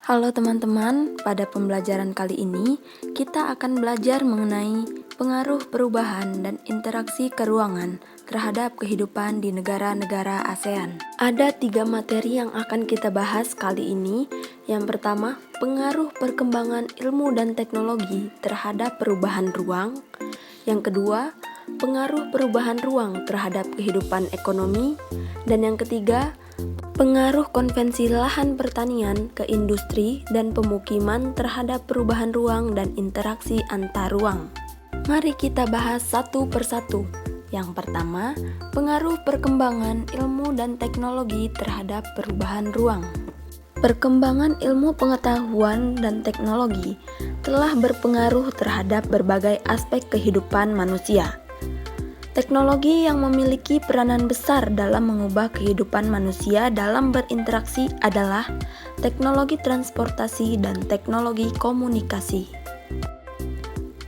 Halo teman-teman, pada pembelajaran kali ini kita akan belajar mengenai pengaruh perubahan dan interaksi keruangan terhadap kehidupan di negara-negara ASEAN. Ada 3 materi yang akan kita bahas kali ini. Yang pertama, pengaruh perkembangan ilmu dan teknologi terhadap perubahan ruang. Yang kedua, pengaruh perubahan ruang terhadap kehidupan ekonomi. Dan yang ketiga, pengaruh konvensi lahan pertanian ke industri dan pemukiman terhadap perubahan ruang dan interaksi antar ruang. Mari kita bahas satu persatu. Yang pertama, pengaruh perkembangan ilmu dan teknologi terhadap perubahan ruang. Perkembangan ilmu pengetahuan dan teknologi telah berpengaruh terhadap berbagai aspek kehidupan manusia. Teknologi yang memiliki peranan besar dalam mengubah kehidupan manusia dalam berinteraksi adalah teknologi transportasi dan teknologi komunikasi.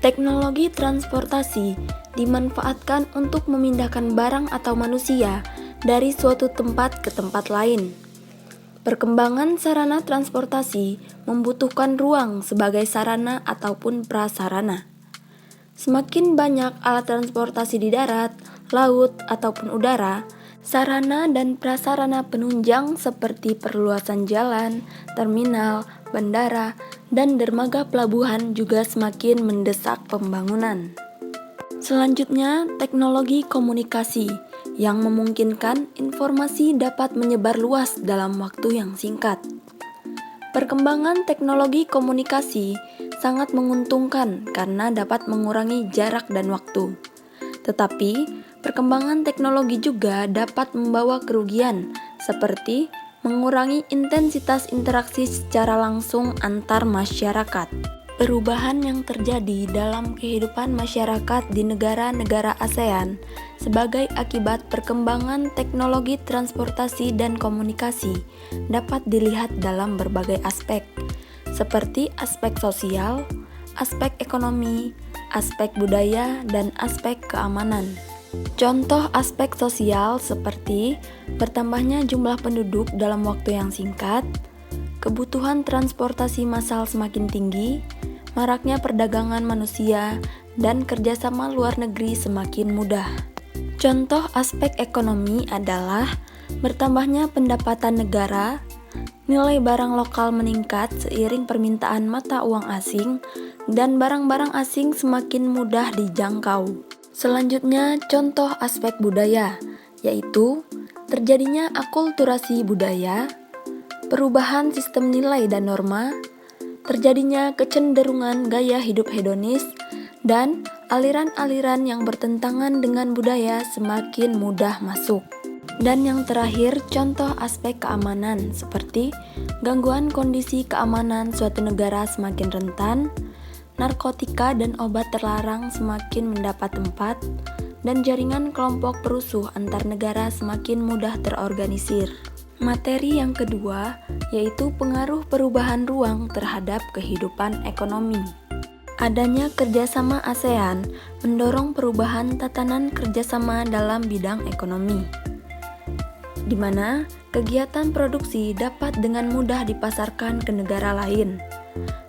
Teknologi transportasi dimanfaatkan untuk memindahkan barang atau manusia dari suatu tempat ke tempat lain. Perkembangan sarana transportasi membutuhkan ruang sebagai sarana ataupun prasarana. Semakin banyak alat transportasi di darat, laut, ataupun udara, sarana dan prasarana penunjang seperti perluasan jalan, terminal, bandara, dan dermaga pelabuhan juga semakin mendesak pembangunan. Selanjutnya, teknologi komunikasi yang memungkinkan informasi dapat menyebar luas dalam waktu yang singkat. Perkembangan teknologi komunikasi sangat menguntungkan karena dapat mengurangi jarak dan waktu. Tetapi, perkembangan teknologi juga dapat membawa kerugian, seperti mengurangi intensitas interaksi secara langsung antar masyarakat. Perubahan yang terjadi dalam kehidupan masyarakat di negara-negara ASEAN sebagai akibat perkembangan teknologi transportasi dan komunikasi dapat dilihat dalam berbagai aspek, seperti aspek sosial, aspek ekonomi, aspek budaya, dan aspek keamanan. Contoh aspek sosial seperti bertambahnya jumlah penduduk dalam waktu yang singkat, kebutuhan transportasi massal semakin tinggi, maraknya perdagangan manusia, dan kerjasama luar negeri semakin mudah. Contoh aspek ekonomi adalah bertambahnya pendapatan negara, nilai barang lokal meningkat seiring permintaan mata uang asing, dan barang-barang asing semakin mudah dijangkau. Selanjutnya, contoh aspek budaya, yaitu terjadinya akulturasi budaya, perubahan sistem nilai dan norma, terjadinya kecenderungan gaya hidup hedonis, dan aliran-aliran yang bertentangan dengan budaya semakin mudah masuk. Dan yang terakhir, contoh aspek keamanan seperti gangguan kondisi keamanan suatu negara semakin rentan, narkotika dan obat terlarang semakin mendapat tempat, dan jaringan kelompok perusuh antar negara semakin mudah terorganisir. Materi yang kedua yaitu pengaruh perubahan ruang terhadap kehidupan ekonomi. Adanya kerjasama ASEAN mendorong perubahan tatanan kerjasama dalam bidang ekonomi, di mana kegiatan produksi dapat dengan mudah dipasarkan ke negara lain.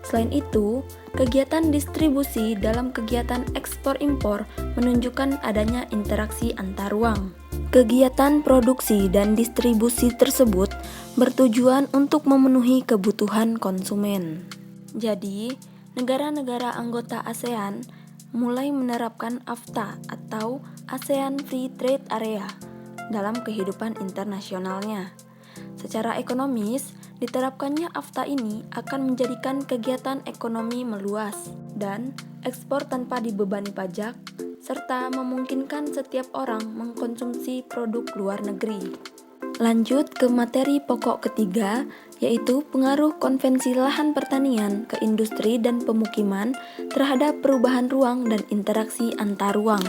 Selain itu, kegiatan distribusi dalam kegiatan ekspor-impor menunjukkan adanya interaksi antar ruang. Kegiatan produksi dan distribusi tersebut bertujuan untuk memenuhi kebutuhan konsumen. Jadi, negara-negara anggota ASEAN mulai menerapkan AFTA atau ASEAN Free Trade Area dalam kehidupan internasionalnya. Secara ekonomis, diterapkannya AFTA ini akan menjadikan kegiatan ekonomi meluas dan ekspor tanpa dibebani pajak, serta memungkinkan setiap orang mengkonsumsi produk luar negeri. Lanjut ke materi pokok ketiga, yaitu pengaruh konvensi lahan pertanian ke industri dan pemukiman terhadap perubahan ruang dan interaksi antar ruang.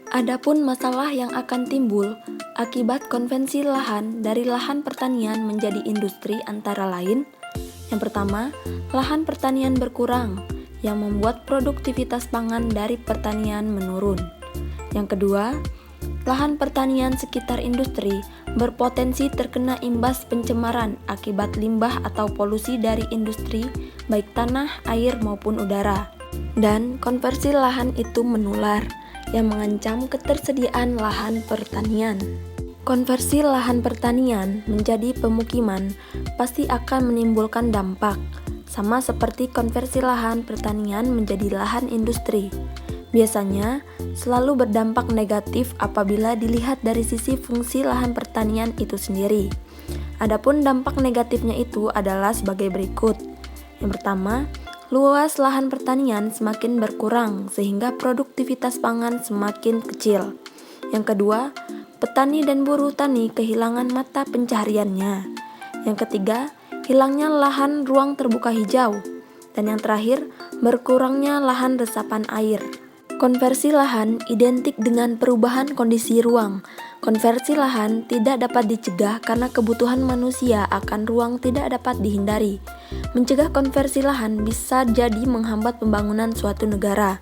Adapun masalah yang akan timbul akibat konvensi lahan dari lahan pertanian menjadi industri antara lain, yang pertama, lahan pertanian berkurang yang membuat produktivitas pangan dari pertanian menurun. Yang kedua, lahan pertanian sekitar industri berpotensi terkena imbas pencemaran akibat limbah atau polusi dari industri, baik tanah, air, maupun udara. Dan konversi lahan itu menular, yang mengancam ketersediaan lahan pertanian. Konversi lahan pertanian menjadi pemukiman pasti akan menimbulkan dampak, sama seperti konversi lahan pertanian menjadi lahan industri. Biasanya selalu berdampak negatif apabila dilihat dari sisi fungsi lahan pertanian itu sendiri. Adapun dampak negatifnya itu adalah sebagai berikut. Yang pertama, luas lahan pertanian semakin berkurang sehingga produktivitas pangan semakin kecil. Yang kedua, petani dan buruh tani kehilangan mata pencahariannya. Yang ketiga, hilangnya lahan ruang terbuka hijau. Dan yang terakhir, berkurangnya lahan resapan air. Konversi lahan identik dengan perubahan kondisi ruang. Konversi lahan tidak dapat dicegah karena kebutuhan manusia akan ruang tidak dapat dihindari. Mencegah konversi lahan bisa jadi menghambat pembangunan suatu negara.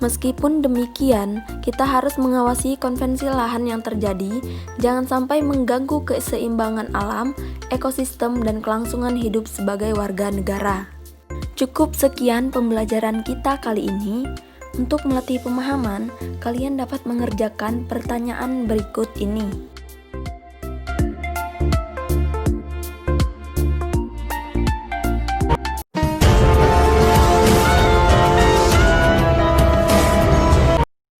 Meskipun demikian, kita harus mengawasi konversi lahan yang terjadi, jangan sampai mengganggu keseimbangan alam, ekosistem, dan kelangsungan hidup sebagai warga negara. Cukup sekian pembelajaran kita kali ini. Untuk melatih pemahaman, kalian dapat mengerjakan pertanyaan berikut ini.